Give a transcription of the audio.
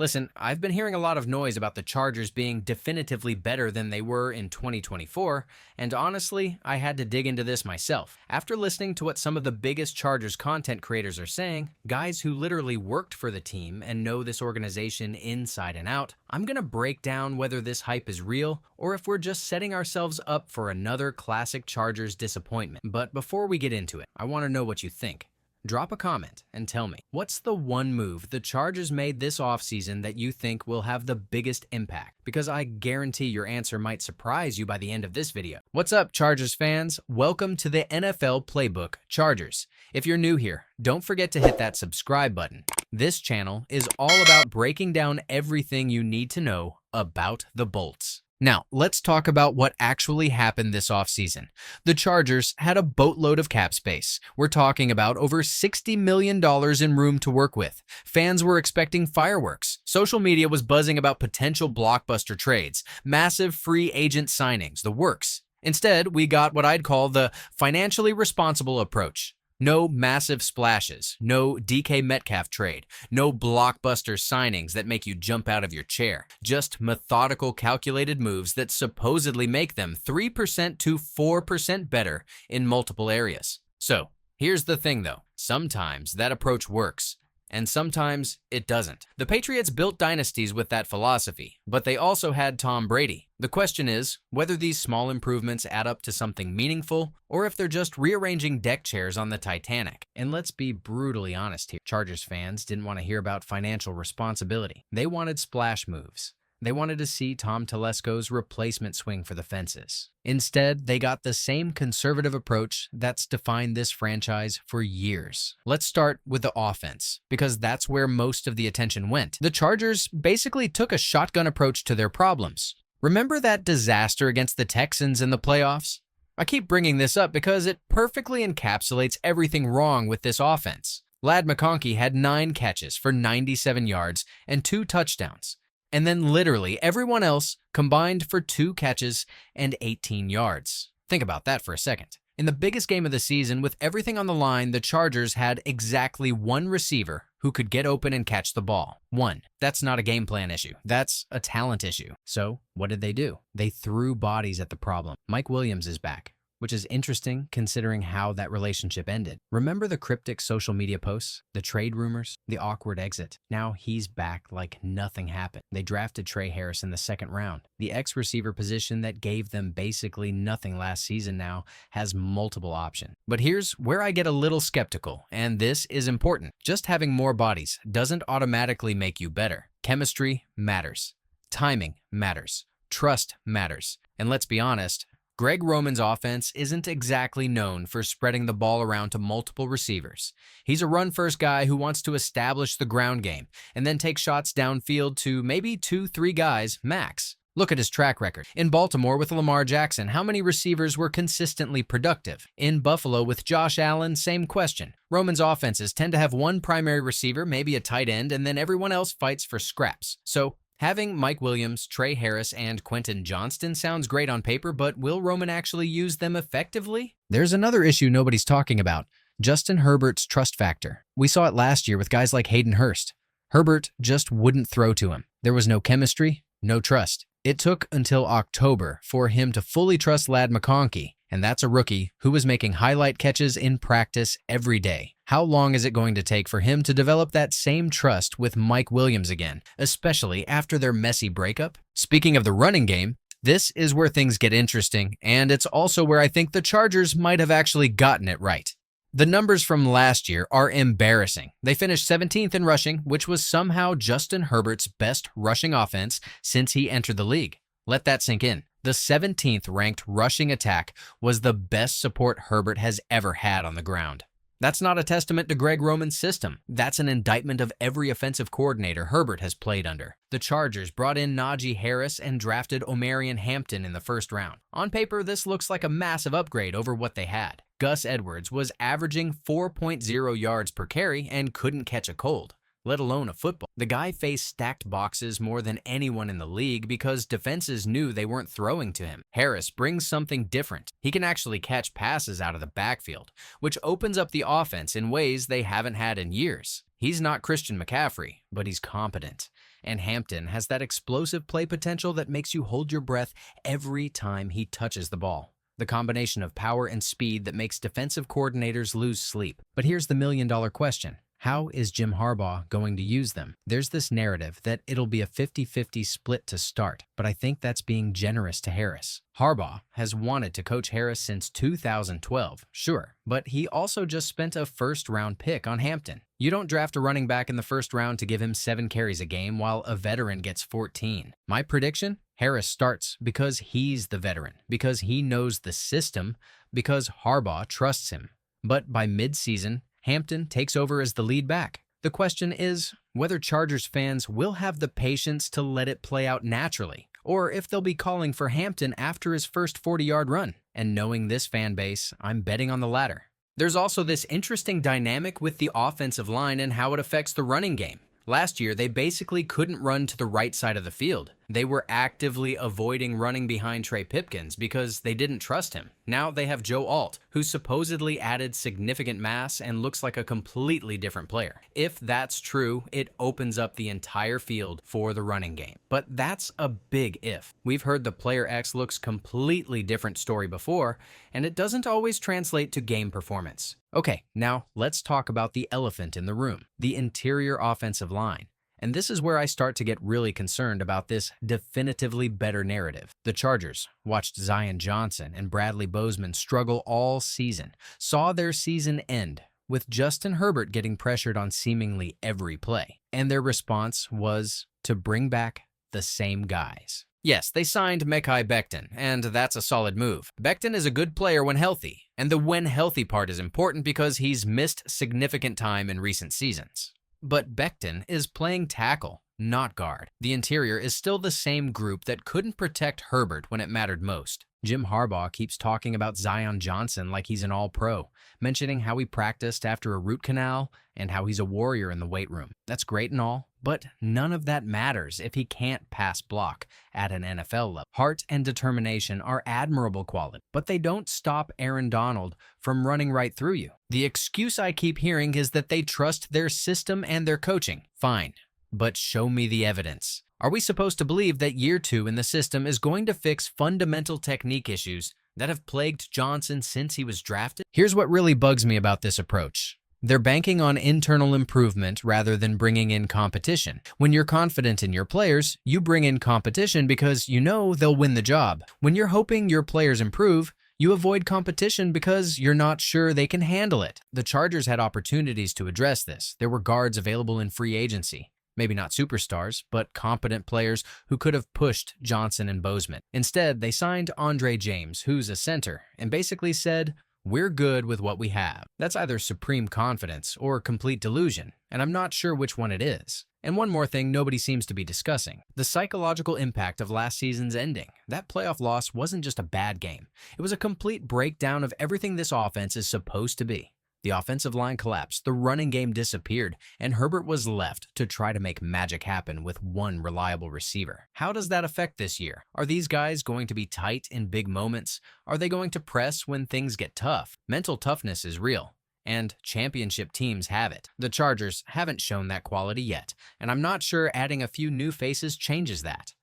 Listen, I've been hearing a lot of noise about the Chargers being definitively better than they were in 2024, and honestly, I had to dig into this myself. After listening to what some of the biggest Chargers content creators are saying, guys who literally worked for the team and know this organization inside and out, I'm gonna break down whether this hype is real or if we're just setting ourselves up for another classic Chargers disappointment. But before we get into it, I want to know what you think. Drop a comment and tell me, what's the one move the Chargers made this offseason that you think will have the biggest impact? Because I guarantee your answer might surprise you by the end of this video. What's up, Chargers fans? Welcome to the NFL Playbook Chargers. If you're new here, don't forget to hit that subscribe button. This channel is all about breaking down everything you need to know about the Bolts. Now, let's talk about what actually happened this offseason. The Chargers had a boatload of cap space. We're talking about over $60 million in room to work with. Fans were expecting fireworks. Social media was buzzing about potential blockbuster trades, massive free agent signings, the works. Instead, we got what I'd call the financially responsible approach. No massive splashes, no DK Metcalf trade, no blockbuster signings that make you jump out of your chair. Just methodical, calculated moves that supposedly make them 3% to 4% better in multiple areas. So, here's the thing though. Sometimes that approach works, and sometimes it doesn't. The Patriots built dynasties with that philosophy, but they also had Tom Brady. The question is whether these small improvements add up to something meaningful or if they're just rearranging deck chairs on the Titanic. And let's be brutally honest here. Chargers fans didn't want to hear about financial responsibility. They wanted splash moves. They wanted to see Tom Telesco's replacement swing for the fences. Instead, they got the same conservative approach that's defined this franchise for years. Let's start with the offense, because that's where most of the attention went. The Chargers basically took a shotgun approach to their problems. Remember that disaster against the Texans in the playoffs? I keep bringing this up because it perfectly encapsulates everything wrong with this offense. Ladd McConkey had 9 catches for 97 yards and 2 touchdowns. And then literally everyone else combined for 2 catches and 18 yards. Think about that for a second. In the biggest game of the season, with everything on the line, the Chargers had exactly 1 receiver who could get open and catch the ball. 1. That's not a game plan issue. That's a talent issue. So what did they do? They threw bodies at the problem. Mike Williams is back, which is interesting considering how that relationship ended. Remember the cryptic social media posts, the trade rumors, the awkward exit? Now he's back like nothing happened. They drafted Trey Harris in the 2nd round. The X-receiver position that gave them basically nothing last season now has multiple options. But here's where I get a little skeptical, and this is important. Just having more bodies doesn't automatically make you better. Chemistry matters. Timing matters. Trust matters. And let's be honest, Greg Roman's offense isn't exactly known for spreading the ball around to multiple receivers. He's a run-first guy who wants to establish the ground game and then take shots downfield to maybe 2-3 guys max. Look at his track record. In Baltimore with Lamar Jackson, how many receivers were consistently productive? In Buffalo with Josh Allen, same question. Roman's offenses tend to have 1 primary receiver, maybe a tight end, and then everyone else fights for scraps. So, having Mike Williams, Trey Harris, and Quentin Johnston sounds great on paper, but will Roman actually use them effectively? There's another issue nobody's talking about: Justin Herbert's trust factor. We saw it last year with guys like Hayden Hurst. Herbert just wouldn't throw to him. There was no chemistry, no trust. It took until October for him to fully trust Ladd McConkey, and that's a rookie who was making highlight catches in practice every day. How long is it going to take for him to develop that same trust with Mike Williams again, especially after their messy breakup? Speaking of the running game, this is where things get interesting, and it's also where I think the Chargers might have actually gotten it right. The numbers from last year are embarrassing. They finished 17th in rushing, which was somehow Justin Herbert's best rushing offense since he entered the league. Let that sink in. The 17th ranked rushing attack was the best support Herbert has ever had on the ground. That's not a testament to Greg Roman's system. That's an indictment of every offensive coordinator Herbert has played under. The Chargers brought in Najee Harris and drafted Omarion Hampton in the 1st round. On paper, this looks like a massive upgrade over what they had. Gus Edwards was averaging 4.0 yards per carry and couldn't catch a cold, let alone a football. The guy faced stacked boxes more than anyone in the league because defenses knew they weren't throwing to him. Harris brings something different. He can actually catch passes out of the backfield, which opens up the offense in ways they haven't had in years. He's not Christian McCaffrey, but he's competent. And Hampton has that explosive play potential that makes you hold your breath every time he touches the ball. The combination of power and speed that makes defensive coordinators lose sleep. But here's the million-dollar question. How is Jim Harbaugh going to use them? There's this narrative that it'll be a 50-50 split to start, but I think that's being generous to Harris. Harbaugh has wanted to coach Harris since 2012, sure, but he also just spent a first-round pick on Hampton. You don't draft a running back in the first round to give him 7 carries a game while a veteran gets 14. My prediction? Harris starts because he's the veteran, because he knows the system, because Harbaugh trusts him. But by mid-season, Hampton takes over as the lead back. The question is whether Chargers fans will have the patience to let it play out naturally, or if they'll be calling for Hampton after his first 40-yard run. And knowing this fan base, I'm betting on the latter. There's also this interesting dynamic with the offensive line and how it affects the running game. Last year, they basically couldn't run to the right side of the field. They were actively avoiding running behind Trey Pipkins because they didn't trust him. Now they have Joe Alt, who supposedly added significant mass and looks like a completely different player. If that's true, it opens up the entire field for the running game. But that's a big if. We've heard the player X looks completely different story before, and it doesn't always translate to game performance. Okay, now let's talk about the elephant in the room, the interior offensive line. And this is where I start to get really concerned about this definitively better narrative. The Chargers watched Zion Johnson and Bradley Bozeman struggle all season, saw their season end with Justin Herbert getting pressured on seemingly every play. And their response was to bring back the same guys. Yes, they signed Mekhi Becton, and that's a solid move. Becton is a good player when healthy, and the when healthy part is important because he's missed significant time in recent seasons. But Becton is playing tackle, not guard. The interior is still the same group that couldn't protect Herbert when it mattered most. Jim Harbaugh keeps talking about Zion Johnson like he's an all-pro, mentioning how he practiced after a root canal and how he's a warrior in the weight room. That's great and all, but none of that matters if he can't pass block at an NFL level. Heart and determination are admirable qualities, but they don't stop Aaron Donald from running right through you. The excuse I keep hearing is that they trust their system and their coaching. Fine, but show me the evidence. Are we supposed to believe that year 2 in the system is going to fix fundamental technique issues that have plagued Johnson since he was drafted? Here's what really bugs me about this approach. They're banking on internal improvement rather than bringing in competition. When you're confident in your players, you bring in competition because you know they'll win the job. When you're hoping your players improve, you avoid competition because you're not sure they can handle it. The Chargers had opportunities to address this. There were guards available in free agency. Maybe not superstars, but competent players who could have pushed Johnson and Bozeman. Instead, they signed Andre James, who's a center, and basically said, "We're good with what we have." That's either supreme confidence or complete delusion, and I'm not sure which one it is. And one more thing nobody seems to be discussing: the psychological impact of last season's ending. That playoff loss wasn't just a bad game. It was a complete breakdown of everything this offense is supposed to be. The offensive line collapsed, the running game disappeared, and Herbert was left to try to make magic happen with one reliable receiver. How does that affect this year? Are these guys going to be tight in big moments? Are they going to press when things get tough? Mental toughness is real, and championship teams have it. The Chargers haven't shown that quality yet, and I'm not sure adding a few new faces changes that.